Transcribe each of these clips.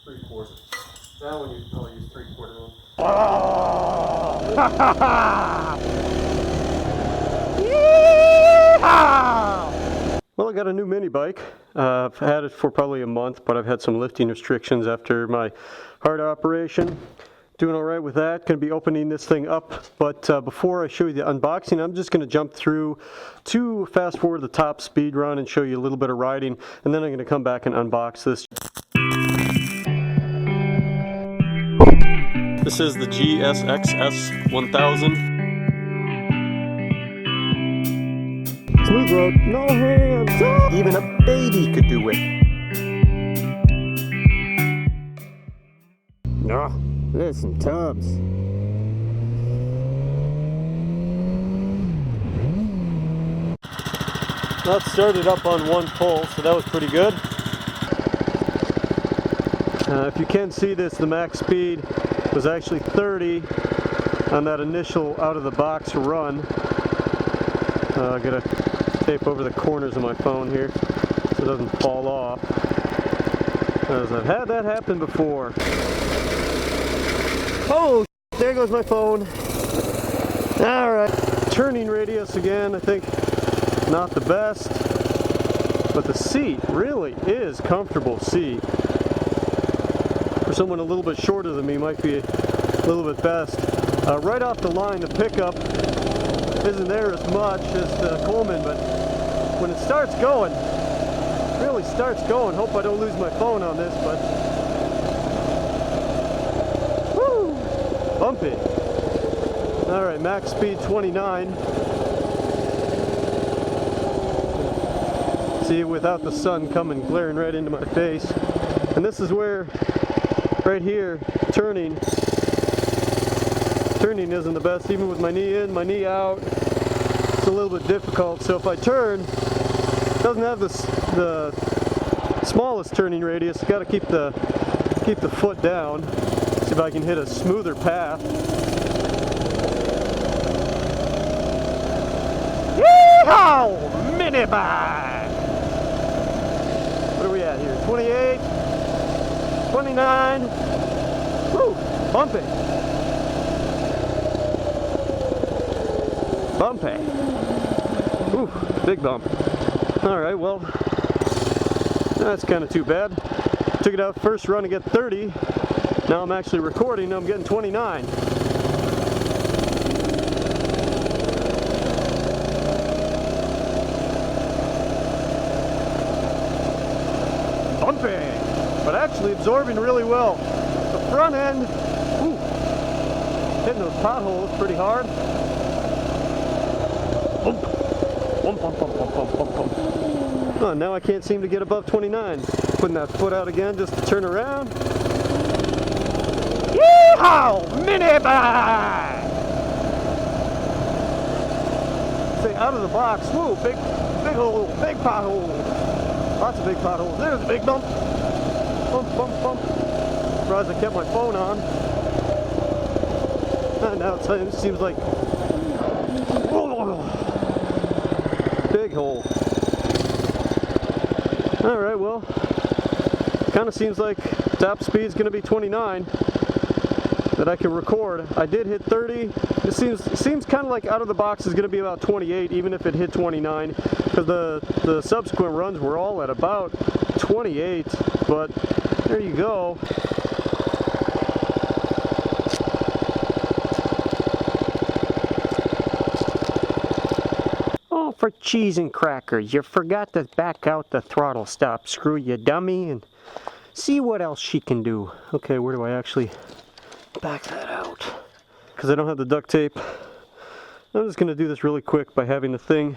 3/4. That one I'll use 3/4 one. Oh! Well, I got a new mini bike. I've had it for probably a month, but I've had some lifting restrictions after my heart operation. Doing all right with that. Going to be opening this thing up, but before I show you the unboxing, I'm just going to jump through to fast forward the top speed run and show you a little bit of riding, and then I'm going to come back and unbox this. This is the GSX-S 1000. Smooth road, no hands. Oh! Even a baby could do it. No, there's some tubs. That started up on one pull, so that was pretty good. If you can see this, the max speed was actually 30 on that initial out of the box run. I gotta tape over the corners of my phone here so it doesn't fall off, as I've had that happen before. Oh, there goes my phone. All right, turning radius again, I think not the best, but the seat really is comfortable seat. For someone a little bit shorter than me, might be a little bit best. Right off the line, the pickup isn't there as much as the Coleman, but when it starts going, really starts going, hope I don't lose my phone on this, but woo, bumpy. All right, max speed 29. See, without the sun coming glaring right into my face. And this is where, right here, turning isn't the best, even with my knee in, my knee out. It's a little bit difficult. So if I turn, it doesn't have the smallest turning radius. Got to keep the foot down. See if I can hit a smoother path. Yeehaw! Mini bike! What are we at here? 28, 29. Woo! Bumpy. Bumpy. Ooh, big bump. All right, well, that's kind of too bad. Took it out first run to get 30. Now I'm actually recording, I'm getting 29. Bumpy, but actually absorbing really well. The front end, ooh, hitting those potholes pretty hard. Bump. Bump, bump, bump, bump, bump, bump, bump. Oh, now I can't seem to get above 29. Putting that foot out again just to turn around. Yeehaw! Mini bike! Say out of the box. Whoa, big hole, big pothole. Lots of big potholes. There's a big bump. Bump, bump, bump. Surprised I kept my phone on. Now it seems like big hole. All right, well, kind of seems like top speed's going to be 29 that I can record. I did hit 30. It seems kind of like out of the box is going to be about 28, even if it hit 29, because the subsequent runs were all at about 28. But there you go. For cheese and crackers, you forgot to back out the throttle stop screw, you dummy, and see what else she can do. Okay, where do I actually back that out? Because I don't have the duct tape. I'm just going to do this really quick by having the thing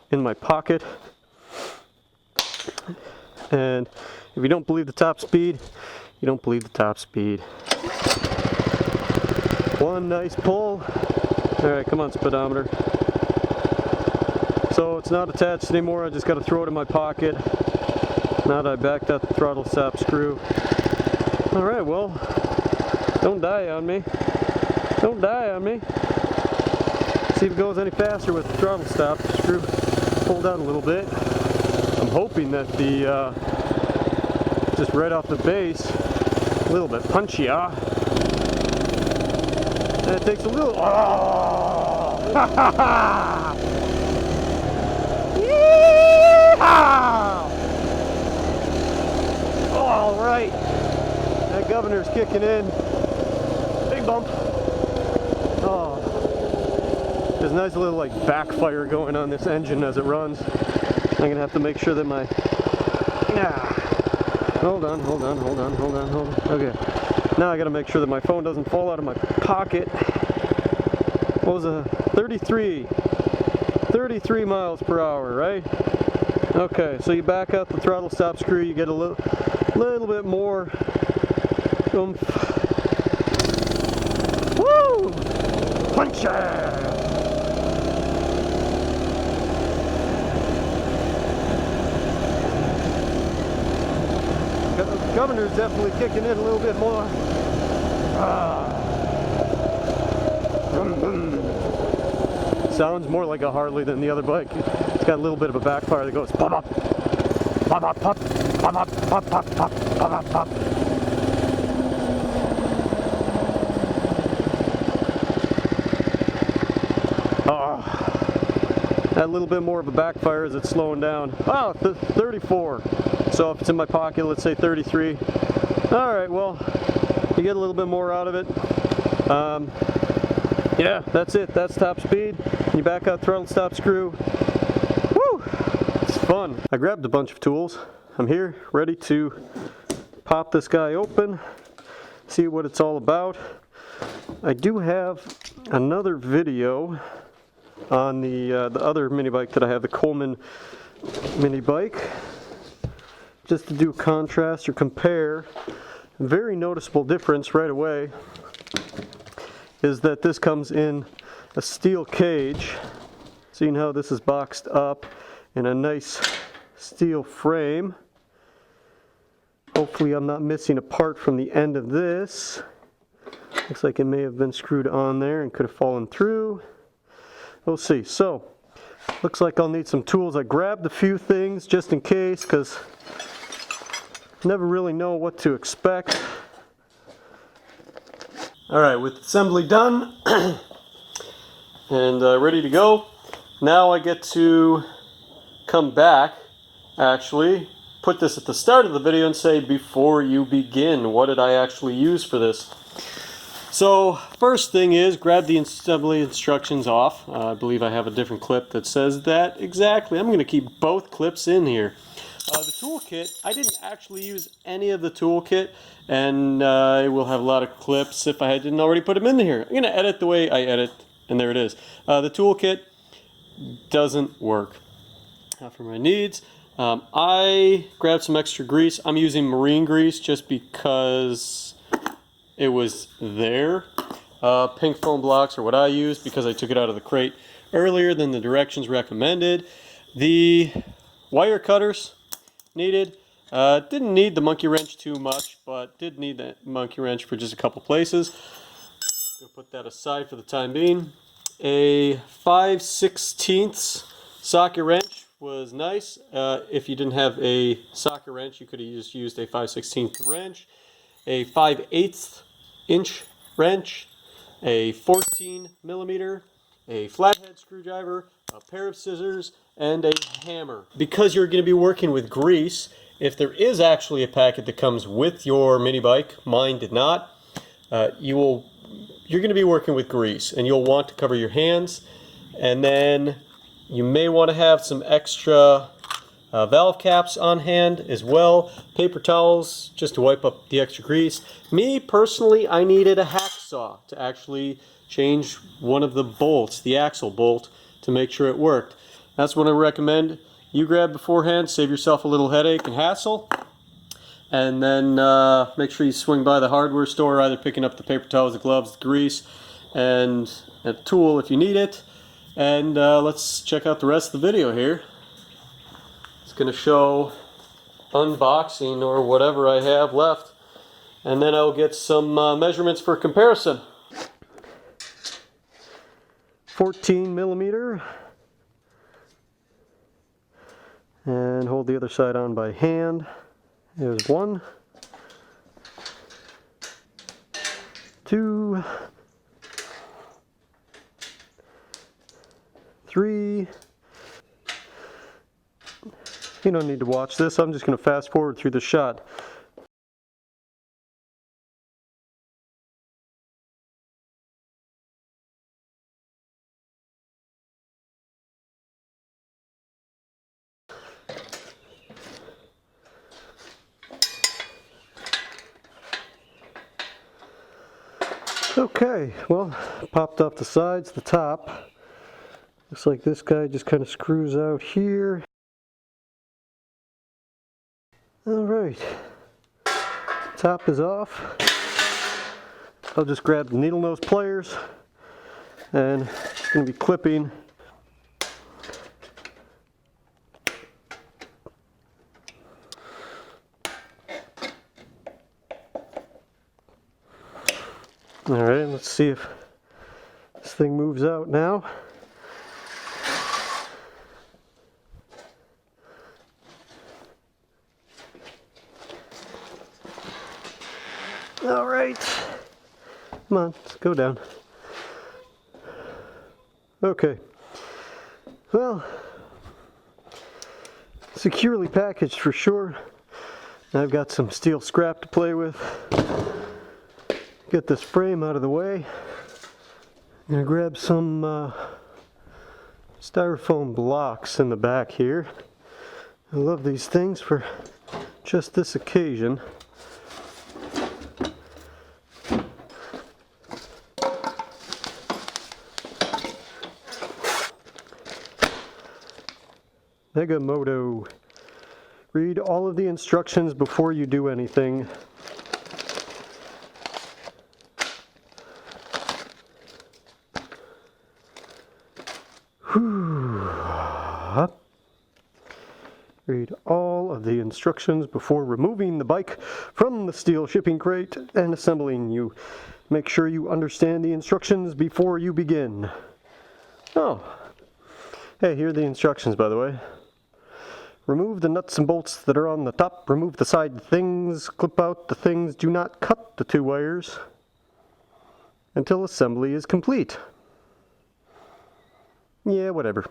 in my pocket. And if you don't believe the top speed, you don't believe the top speed. One nice pull. All right, come on, speedometer. So it's not attached anymore, I just got to throw it in my pocket. Now that I backed out the throttle stop screw. Alright, well, don't die on me. Don't die on me. See if it goes any faster with the throttle stop screw pulled out a little bit. I'm hoping that the just right off the base. A little bit punchy, huh? And it takes a little. Oh! Yeehaw! All right, that governor's kicking in. Big bump. Oh, there's a nice little like backfire going on this engine as it runs. I'm gonna have to make sure that my. Hold on. Okay, now I gotta make sure that my phone doesn't fall out of my pocket. What was a 33 miles per hour, right? Okay, so you back out the throttle stop screw, you get a little bit more oomph. Woo! Punch it! The governor's definitely kicking in a little bit more. Sounds more like a Harley than the other bike. It's got a little bit of a backfire that goes pop up, pop up, pop, pop up, pop, pop, pop, pop up, pop. That little bit more of a backfire as it's slowing down. Oh, 34. So if it's in my pocket, let's say 33. All right, well, you get a little bit more out of it. Yeah, that's it. That's top speed. You back out throttle stop screw. Woo! It's fun. I grabbed a bunch of tools. I'm here, ready to pop this guy open, see what it's all about. I do have another video on the other mini bike that I have, the Coleman mini bike, just to do contrast or compare. Very noticeable difference right away is that this comes in a steel cage. Seeing how this is boxed up in a nice steel frame. Hopefully I'm not missing a part from the end of this. Looks like it may have been screwed on there and could have fallen through. We'll see. So, looks like I'll need some tools. I grabbed a few things just in case, because never really know what to expect. Alright, with assembly done and ready to go, now I get to come back, actually, put this at the start of the video and say, before you begin, what did I actually use for this? So, first thing is, grab the assembly instructions off. I believe I have a different clip that says that exactly. I'm going to keep both clips in here. The toolkit, I didn't actually use any of the toolkit, and I will have a lot of clips if I didn't already put them in here. I'm going to edit the way I edit, and there it is. The toolkit doesn't work for my needs. I grabbed some extra grease. I'm using marine grease just because it was there. Pink foam blocks are what I use because I took it out of the crate earlier than the directions recommended. The wire cutters needed. Didn't need the monkey wrench too much, but did need that monkey wrench for just a couple places. Gonna put that aside for the time being. A 5/16 socket wrench was nice. If you didn't have a socket wrench, you could have just used a 5/16 wrench. A 5/8 inch wrench, a 14 millimeter, a flathead screwdriver, a pair of scissors, and a hammer. Because you're going to be working with grease, if there is actually a packet that comes with your mini bike, mine did not, you're going to be working with grease, and you'll want to cover your hands, and then you may want to have some extra valve caps on hand as well, paper towels just to wipe up the extra grease. Me personally, I needed a hacksaw to actually change one of the bolts, the axle bolt, to make sure it worked. That's what I recommend you grab beforehand, save yourself a little headache and hassle, and then make sure you swing by the hardware store, either picking up the paper towels, the gloves, the grease, and a tool if you need it. And let's check out the rest of the video here. It's going to show unboxing or whatever I have left, and then I'll get some measurements for comparison. 14 millimeter, and hold the other side on by hand, There's 1, 2, 3. You don't need to watch this. I'm just going to fast forward through the shot. Okay, well, popped off the sides, the top. Looks like this guy just kind of screws out here. Alright, top is off. I'll just grab the needle nose pliers and it's going to be clipping Alright, let's see if this thing moves out now. Alright, come on, let's go down. Okay, well, securely packaged for sure. I've got some steel scrap to play with. Get this frame out of the way. I'm gonna grab some styrofoam blocks in the back here. I love these things for just this occasion. Mega Moto. Read all of the instructions before you do anything. Read all of the instructions before removing the bike from the steel shipping crate and assembling. You make sure you understand the instructions before you begin. Oh, hey, here are the instructions, by the way. Remove the nuts and bolts that are on the top. Remove the side things. Clip out the things. Do not cut the 2 wires until assembly is complete. Yeah, whatever.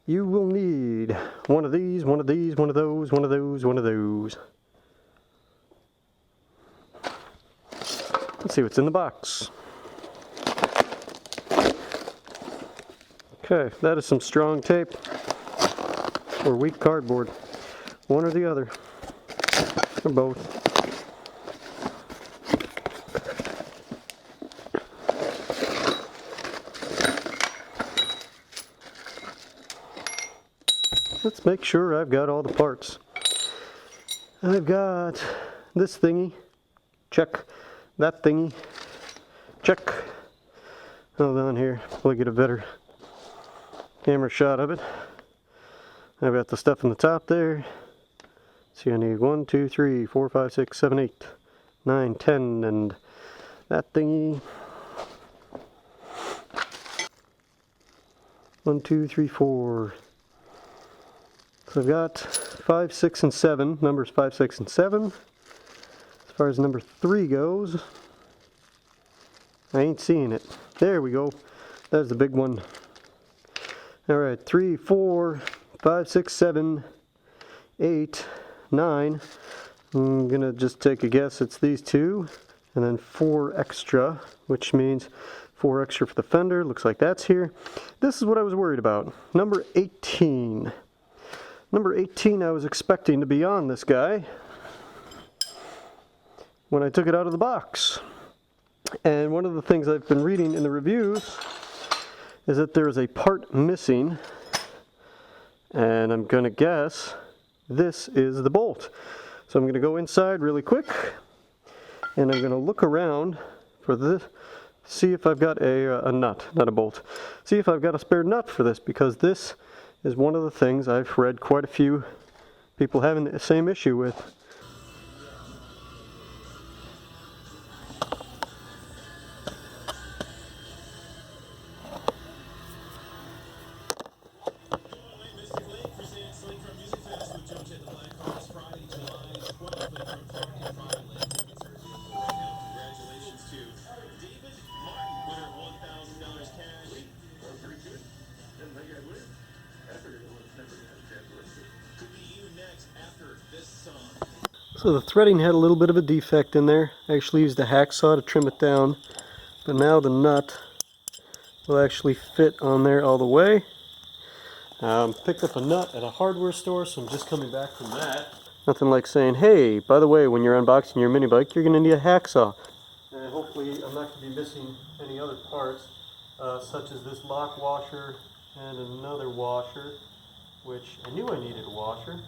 You will need one of these, one of these, one of those, one of those, one of those. Let's see what's in the box. Okay, that is some strong tape or weak cardboard. One or the other, or both. Let's make sure I've got all the parts. I've got this thingy, check. That thingy, check. Hold on here, we'll get a better camera shot of it. I've got the stuff in the top there. See, I need 1, 2, 3, 4, 5, 6, 7, 8, 9, 10, and that thingy. 1, 2, 3, 4. So I've got 5, 6, and 7. Numbers 5, 6, and 7. As far as number 3 goes, I ain't seeing it. There we go. There's the big one. Alright, 3, 4, 5, 6, 7, 8, 9. I'm gonna just take a guess it's these 2. And then 4 extra, which means 4 extra for the fender. Looks like that's here. This is what I was worried about. Number 18. Number 18 I was expecting to be on this guy when I took it out of the box. And one of the things I've been reading in the reviews is that there is a part missing, and I'm gonna guess this is the bolt. So I'm gonna go inside really quick and I'm gonna look around for this, see if I've got a nut, not a bolt. See if I've got a spare nut for this, because this is one of the things I've read quite a few people having the same issue with. So the threading had a little bit of a defect in there. I actually used a hacksaw to trim it down, but now the nut will actually fit on there all the way. Picked up a nut at a hardware store, so I'm just coming back from that. Nothing like saying, hey, by the way, when you're unboxing your mini bike, you're going to need a hacksaw. And hopefully I'm not going to be missing any other parts, such as this lock washer and another washer, which I knew I needed a washer.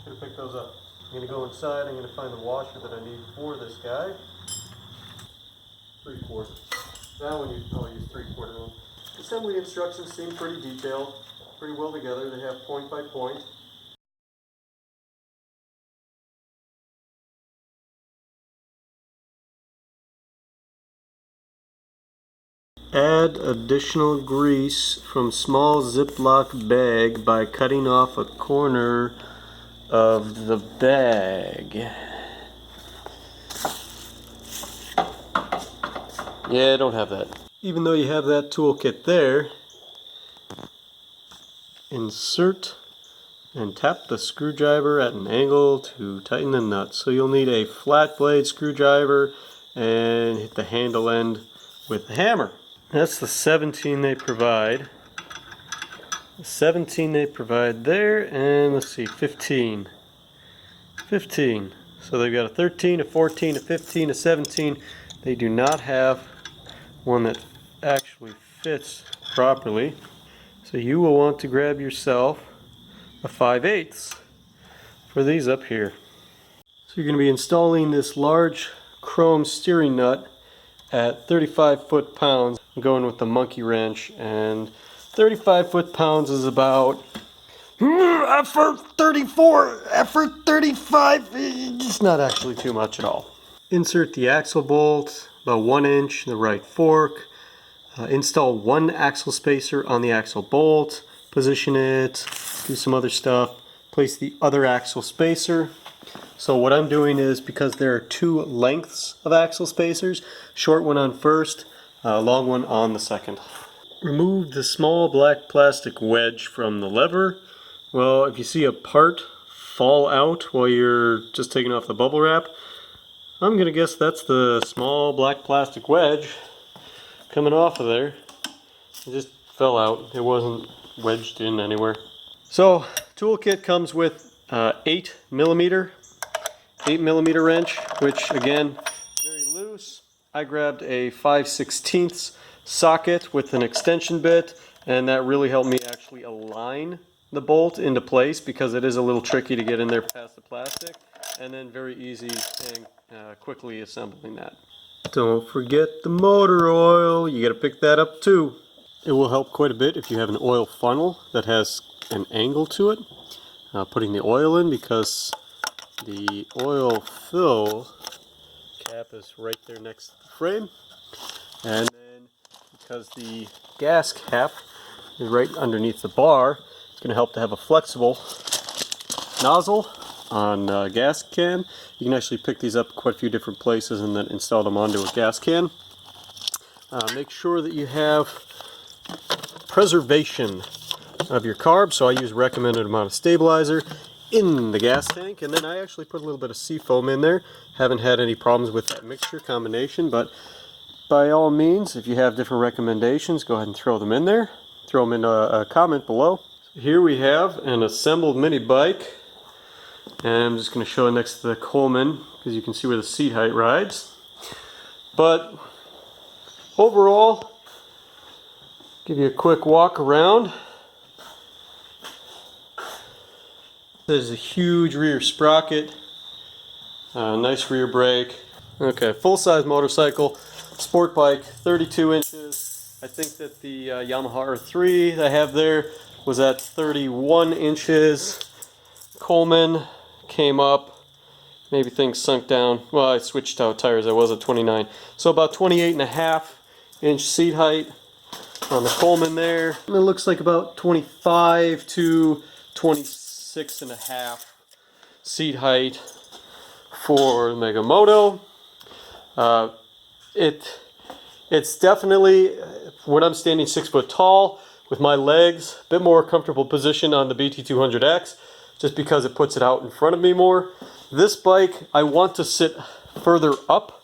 Should have picked those up. I'm going to go inside, I'm going to find the washer that I need for this guy. 3/4. That one I'll use 3/4 one. Assembly instructions seem pretty detailed, pretty well together. They have point by point. Add additional grease from small Ziploc bag by cutting off a corner of the bag. Yeah, I don't have that. Even though you have that toolkit there, insert and tap the screwdriver at an angle to tighten the nut. So you'll need a flat blade screwdriver and hit the handle end with the hammer. That's the 17 they provide. The 17 they provide there, and let's see, 15. 15. So they've got a 13, a 14, a 15, a 17. They do not have one that actually fits properly. So you will want to grab yourself a 5/8 for these up here. So you're going to be installing this large chrome steering nut at 35 foot-pounds. I'm going with the monkey wrench, and 35 foot-pounds is about effort 34, effort 35. It's not actually too much at all. Insert the axle bolt about 1 inch in the right fork. Install one axle spacer on the axle bolt. Position it. Do some other stuff. Place the other axle spacer. So what I'm doing is, because there are 2 lengths of axle spacers, short one on first, long one on the second. Remove the small black plastic wedge from the lever. Well, if you see a part fall out while you're just taking off the bubble wrap, I'm gonna guess that's the small black plastic wedge coming off of there. It just fell out. It wasn't wedged in anywhere. So, toolkit comes with 8 millimeter wrench, which again, very loose. I grabbed a 5/16 socket with an extension bit, and that really helped me actually align the bolt into place, because it is a little tricky to get in there past the plastic, and then very easy and quickly assembling that. Don't forget the motor oil. You got to pick that up too. It will help quite a bit if you have an oil funnel that has an angle to it. Putting the oil in, because the oil fill cap is right there next to the frame, and then because the gas cap is right underneath the bar, it's going to help to have a flexible nozzle on a gas can. You can actually pick these up quite a few different places and then install them onto a gas can. Make sure that you have preservation of your carb, so I use recommended amount of stabilizer in the gas tank, and then I actually put a little bit of seafoam in there. Haven't had any problems with that mixture combination, but by all means, if you have different recommendations, go ahead and throw them in there. Throw them in a comment below. Here we have an assembled mini bike, and I'm just going to show it next to the Coleman because you can see where the seat height rides. But overall, give you a quick walk around. There's a huge rear sprocket, nice rear brake. Okay, full-size motorcycle, sport bike, 32 inches. I think that the Yamaha R3 that I have there was at 31 inches. Coleman came up, maybe things sunk down. Well, I switched out tires, I was at 29. So about 28.5-inch seat height on the Coleman there. And it looks like about 25 to 26.5 seat height for Mega Moto. It's definitely, when I'm standing 6 foot tall with my legs, a bit more comfortable position on the BT200X. just because it puts it out in front of me more. This bike, I want to sit further up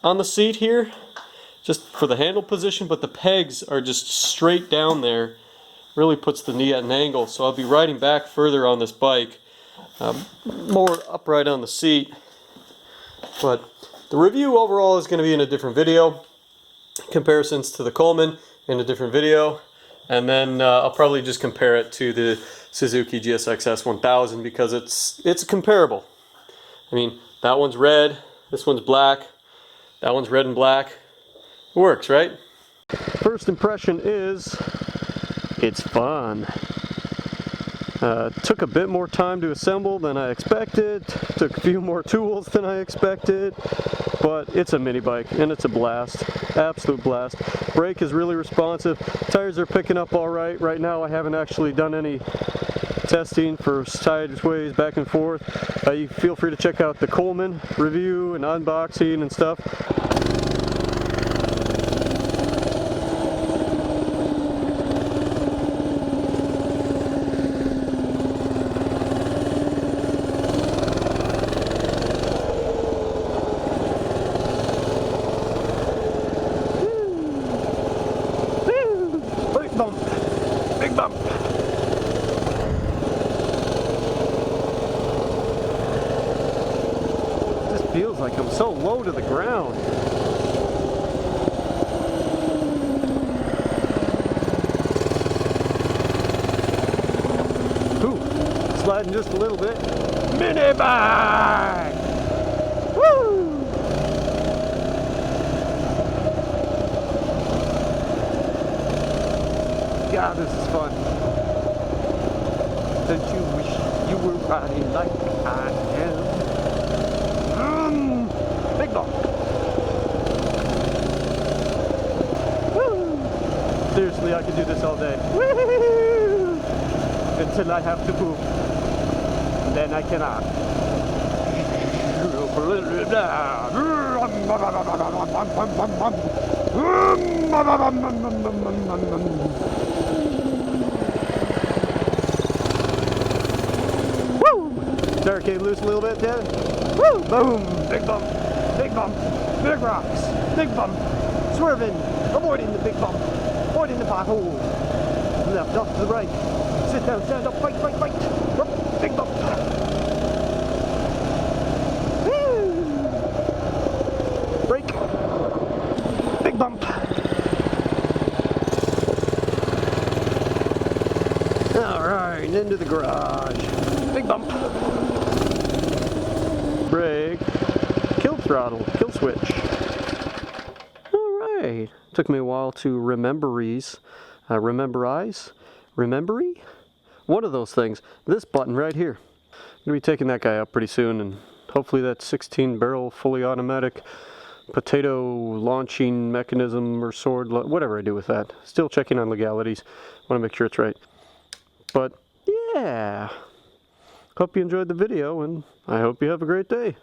on the seat here, just for the handle position, but the pegs are just straight down there. Really puts the knee at an angle, so I'll be riding back further on this bike, more upright on the seat. But the review overall is going to be in a different video. Comparisons to the Coleman in a different video. And then I'll probably just compare it to the Suzuki GSX-S 1000 because it's comparable. I mean, that one's red, this one's black, that one's red and black. It works, right? First impression is it's fun. Took a bit more time to assemble than I expected, took a few more tools than I expected, but it's a mini bike and it's a blast, absolute blast. Brake is really responsive, tires are picking up all right. Right now I haven't actually done any testing for sideways, back and forth. You feel free to check out the Coleman review and unboxing and stuff. Big bump. This feels like I'm so low to the ground. Ooh, sliding just a little bit. Mini bike! Woo! God, this is fun. Don't you wish you were riding like I am? Big bump. Woo! Seriously, I could do this all day. Woo! Until I have to poop. Then I cannot. Tire came loose a little bit then. Woo! Boom! Big bump! Big bump! Big rocks! Big bump! Swerving! Avoiding the big bump! Avoiding the pothole! Left off to the right. Sit down, stand up, fight, fight, fight! Big bump! Woo! Brake! Big bump! Alright, into the garage. Big bump! Brake, kill throttle, kill switch. Alright, took me a while to rememberize? One of those things. This button right here. I'm going to be taking that guy out pretty soon, and hopefully that 16 barrel fully automatic potato launching mechanism or sword, whatever I do with that. Still checking on legalities. Want to make sure it's right. But yeah. Hope you enjoyed the video, and I hope you have a great day.